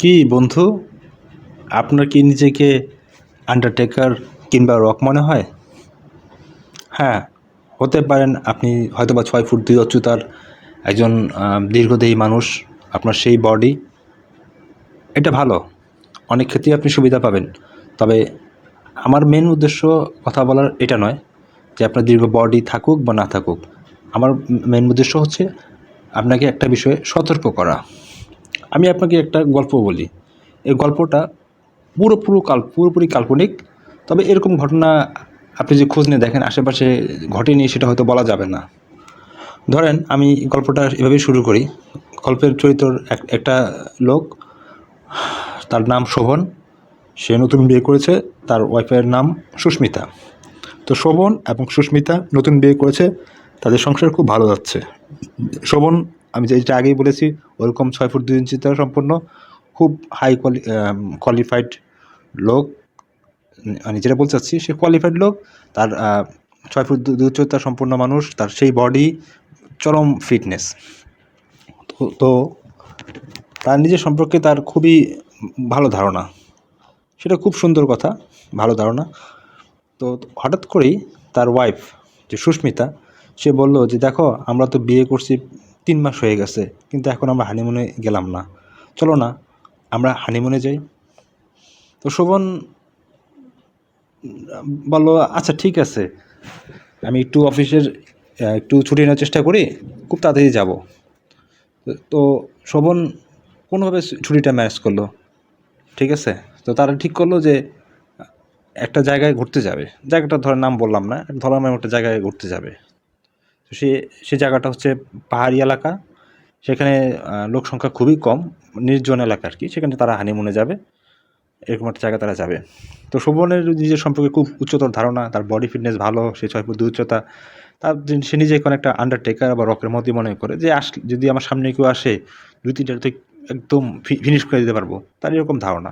কি বন্ধু, আপনার কি নিজেকে আন্ডারটেকার কিংবা রক মনে হয়? হ্যাঁ, হতে পারেন। আপনি হয়তোবা 6 ফুট 2 উচ্চতার একজন দীর্ঘদেহী মানুষ। আপনার সেই বডি, এটা ভালো। অনেক ক্ষেত্রেই আপনি সুবিধা পাবেন। তবে আমার মেন উদ্দেশ্য কথা বলার এটা নয় যে আপনার দীর্ঘ বডি থাকুক বা না থাকুক। আমার মেন উদ্দেশ্য হচ্ছে আপনাকে একটা বিষয়ে সতর্ক করা। আমি আপনাকে একটা গল্প বলি। এই গল্পটা পুরোপুরি কাল্পনিক। তবে এরকম ঘটনা আপনি যে খোঁজ নিয়ে দেখেন আশেপাশে ঘটেনি সেটা হয়তো বলা যাবে না। ধরেন আমি গল্পটা এভাবেই শুরু করি। গল্পের চরিত্র একটা লোক, তার নাম শোভন। সে নতুন বিয়ে করেছে, তার ওয়াইফের নাম সুস্মিতা। তো শোভন এবং সুস্মিতা নতুন বিয়ে করেছে, তাদের সংসার খুব ভালো যাচ্ছে। শোভন, আমি যেটা আগেই বলেছি, ওরকম 6 ফুট 2 ইঞ্চি তার সম্পন্ন খুব হাই কোয়ালিফাইড লোক। আমি যেটা বলতে চাচ্ছি, সে কোয়ালিফাইড লোক। তার 6 ফুট 2 উচ্চতা সম্পন্ন মানুষ, তার সেই বডি, চরম ফিটনেস। তো তার নিজের সম্পর্কে তার খুবই ভালো ধারণা। সেটা খুব সুন্দর কথা, ভালো ধারণা। তো হঠাৎ করেই তার ওয়াইফ, যে সুস্মিতা, সে বলল যে দেখো, আমরা তো বিয়ে করছি 3 মাস হয়ে গেছে, কিন্তু এখন আমরা হানিমুনে গেলাম না। চলো না আমরা হানিমুনে যাই। তো শোভন বলল, আচ্ছা ঠিক আছে, আমি একটু অফিসের একটু ছুটি নেওয়ার চেষ্টা করি, খুব তাড়াতাড়ি যাব। তো শোভন কোনোভাবে ছুটিটা ম্যানেজ করলো, ঠিক আছে। তো তারা ঠিক করলো যে একটা জায়গায় ঘুরতে যাবে। জায়গাটা ধরে নাম বললাম না, ধরলাম একটা জায়গায় ঘুরতে যাবে। তো সে জায়গাটা হচ্ছে পাহাড়ি এলাকা। সেখানে লোক সংখ্যা খুবই কম, নির্জন এলাকা আর কি। সেখানে তারা হানিমুনে যাবে, এরকম একটা জায়গায় তারা যাবে। তো শোভনের নিজের সম্পর্কে খুব উচ্চতর ধারণা, তার বডি ফিটনেস ভালো, সে 6 ফুট 2 উচ্চতা। সে নিজে এখন একটা আন্ডারটেকার বা রকের মতোই মনে করে যে যদি আমার সামনে কেউ আসে 2-3টা তো একদম ফিনিশ করে দিতে পারবো, তার এরকম ধারণা।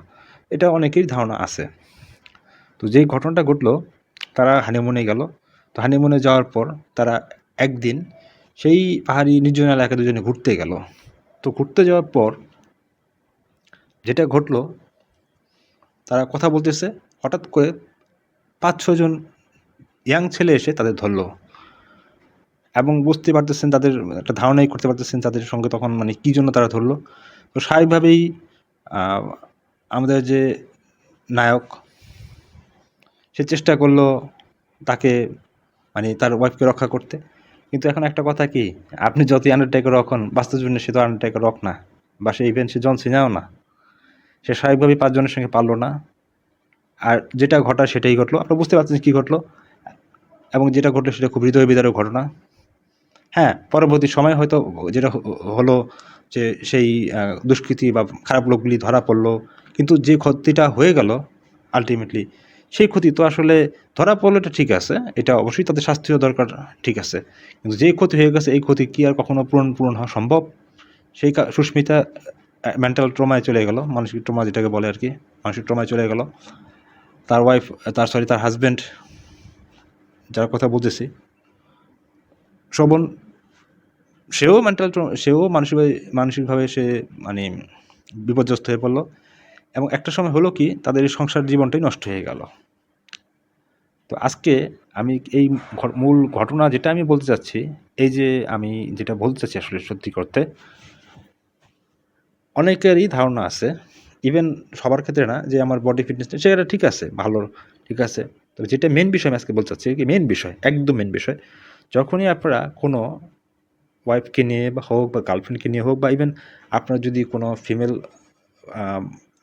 এটা অনেকেরই ধারণা আছে। তো যেই ঘটনাটা ঘটলো, তারা হানিমুনে গেল। তো হানিমুনে যাওয়ার পর তারা একদিন সেই পাহাড়ি নির্জন এলাকা দুজনে ঘুরতে গেল। তো ঘুরতে যাওয়ার পর যেটা ঘটলো, তারা কথা বলতেছে, হঠাৎ করে 5-6 জন ইয়াং ছেলে এসে তাদের ধরলো। এবং বুঝতে পারতেছেন, তাদের একটা ধারণাই করতে পারতেছেন তাদের সঙ্গে তখন মানে কী জন্য তারা ধরলো। তো স্বাভাবিকভাবেই আমাদের যে নায়ক, সে চেষ্টা করলো তাকে, মানে তার ওয়াইফকে রক্ষা করতে। কিন্তু এখন একটা কথা কি, আপনি যতই আন্ডারটেকার রক হন, বাস্তব জীবনে সে তো আন্ডারটেকার রক না, বা সে ইভেন সে জন সিনাও না। সে স্বাভাবিকভাবেই 5 জনের সঙ্গে পারলো না। আর যেটা ঘটার সেটাই ঘটলো। আপনারা বুঝতে পারছেন কী ঘটলো, এবং যেটা ঘটলো সেটা খুব হৃদয় বিদারক ঘটনা। হ্যাঁ, পরবর্তী সময়ে হয়তো যেটা হলো যে সেই দুষ্কৃতী বা খারাপ লোকগুলি ধরা পড়লো। কিন্তু যে ক্ষতিটা হয়ে গেল আল্টিমেটলি, সেই ক্ষতি তো আসলে ধরা পড়লো, এটা ঠিক আছে। এটা অবশ্যই তাদের শাস্তিও দরকার, ঠিক আছে। কিন্তু যেই ক্ষতি হয়ে গেছে, এই ক্ষতি কি আর কখনো পূরণ হওয়া সম্ভব? সেই সুস্মিতা মেন্টাল ট্রমায় চলে গেল, মানসিক ট্রমা যেটাকে বলে আর কি, মানসিক ট্রমায় চলে গেল। তার ওয়াইফ, তার হাজব্যান্ড, যার কথা বলতেছি, শোভন, সেও মানসিকভাবে সে মানে বিপর্যস্ত হয়ে পড়ল। এবং একটা সময় হলো কি, তাদের এই সংসার জীবনটাই নষ্ট হয়ে গেল। তো আজকে আমি এই মূল ঘটনা যেটা আমি বলতে চাচ্ছি, এই যে আমি যেটা বলতে চাচ্ছি আসলে সত্যি করতে, অনেকেরই ধারণা আছে, ইভেন সবার ক্ষেত্রে না, যে আমার বডি ফিটনেসটা সেটা ঠিক আছে, ভালো, ঠিক আছে। তবে যেটা মেন বিষয় আমি আজকে বলতে চাচ্ছি, কি মেন বিষয়, একদম মেন বিষয়, যখনই আপনারা কোনো ওয়াইফকে নিয়ে বা হোক, বা গার্লফ্রেন্ডকে নিয়ে হোক, বা ইভেন আপনার যদি কোনো ফিমেল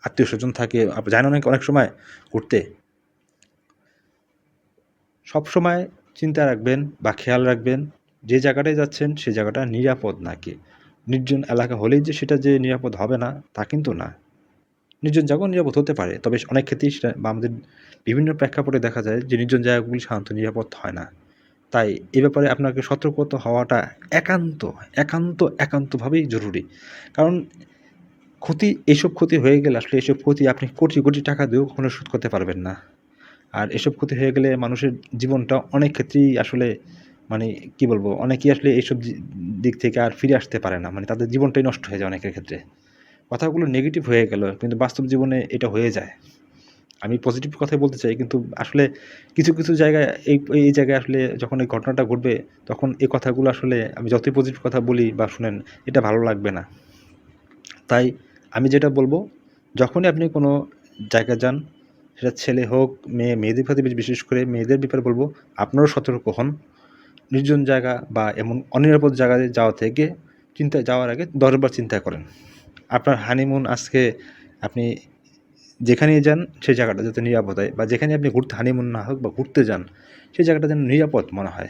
আত্মীয় স্বজন থাকে, আপনি জানেন অনেক সময় ঘুরতে, সবসময় চিন্তা রাখবেন বা খেয়াল রাখবেন, যে জায়গাটায় যাচ্ছেন সে জায়গাটা নিরাপদ নাকি। নির্জন এলাকা হলেই যে সেটা যে নিরাপদ হবে না, তা কিন্তু না। নির্জন জায়গাও নিরাপদ হতে পারে, তবে অনেক ক্ষেত্রেই সেটা, বা আমাদের বিভিন্ন প্রেক্ষাপটে দেখা যায় যে নির্জন জায়গাগুলি সাধারণত নিরাপদ হয় না। তাই এ ব্যাপারে আপনাকে সতর্কতা হওয়াটা একান্তভাবেই জরুরি। কারণ এসব ক্ষতি হয়ে গেলে আসলে এসব ক্ষতি আপনি কোটি টাকা দিয়েও কখনো শোধ করতে পারবেন না। আর এসব ক্ষতি হয়ে গেলে মানুষের জীবনটা অনেক ক্ষেত্রেই আসলে, মানে কি বলবো, অনেকেই আসলে এইসব দিক থেকে আর ফিরে আসতে পারে না। মানে তাদের জীবনটাই নষ্ট হয়ে যায় অনেকের ক্ষেত্রে। কথাগুলো নেগেটিভ হয়ে গেল, কিন্তু বাস্তব জীবনে এটা হয়ে যায়। আমি পজিটিভ কথাই বলতে চাই, কিন্তু আসলে কিছু, কিছু জায়গায় এই জায়গায় আসলে যখন এই ঘটনাটা ঘটবে, তখন এই কথাগুলো আসলে আমি যতই পজিটিভ কথা বলি বা শুনেন, এটা ভালো লাগবে না। তাই আমি যেটা বলব, যখনই আপনি কোনো জায়গায় যান, সেটা ছেলে হোক, মেয়েদের ক্ষেত্রে বিশেষ করে মেয়েদের ব্যাপারে বলব, আপনারাও সতর্ক হন। নির্জন জায়গা বা এমন অনিরাপদ জায়গায় যাওয়া থেকে যাওয়ার আগে ১০ বার চিন্তা করেন। আপনার হানিমুন আজকে আপনি যেখানেই যান সেই জায়গাটা যাতে নিরাপদ হয়, বা যেখানে আপনি হানিমুন না হোক বা ঘুরতে যান, সেই জায়গাটা যেন নিরাপদ মনে হয়।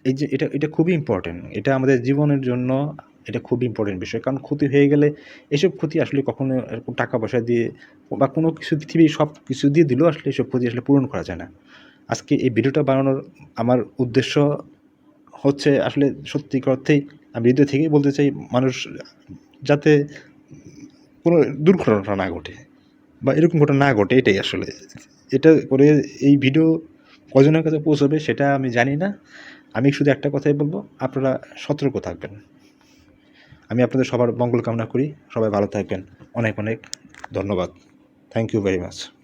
এই যে এটা খুবই ইম্পর্টেন্ট। এটা আমাদের জীবনের জন্য এটা খুবই ইম্পর্টেন্ট বিষয়। কারণ ক্ষতি হয়ে গেলে এসব ক্ষতি আসলে কখনো এরকম টাকা-পয়সা দিয়ে বা কোনো কিছু পৃথিবীর সব কিছু দিয়ে দিলেও আসলে এসব ক্ষতি আসলে পূরণ করা যায় না। আজকে এই ভিডিওটা বানানোর আমার উদ্দেশ্য হচ্ছে আসলে সত্যিকার অর্থেই আমি হৃদয় থেকেই বলতে চাই, মানুষ যাতে কোনো দুর্ঘটনা না ঘটে বা এরকম ঘটনা না ঘটে, এটাই আসলে। এটা করে এই ভিডিও কজনের কাছে পৌঁছাবে সেটা আমি জানি না। আমি শুধু একটা কথাই বলব, আপনারা সতর্ক থাকবেন। আমি আপনাদের সবার মঙ্গল কামনা করি। সবাই ভালো থাকবেন। অনেক, অনেক ধন্যবাদ। Thank you very much.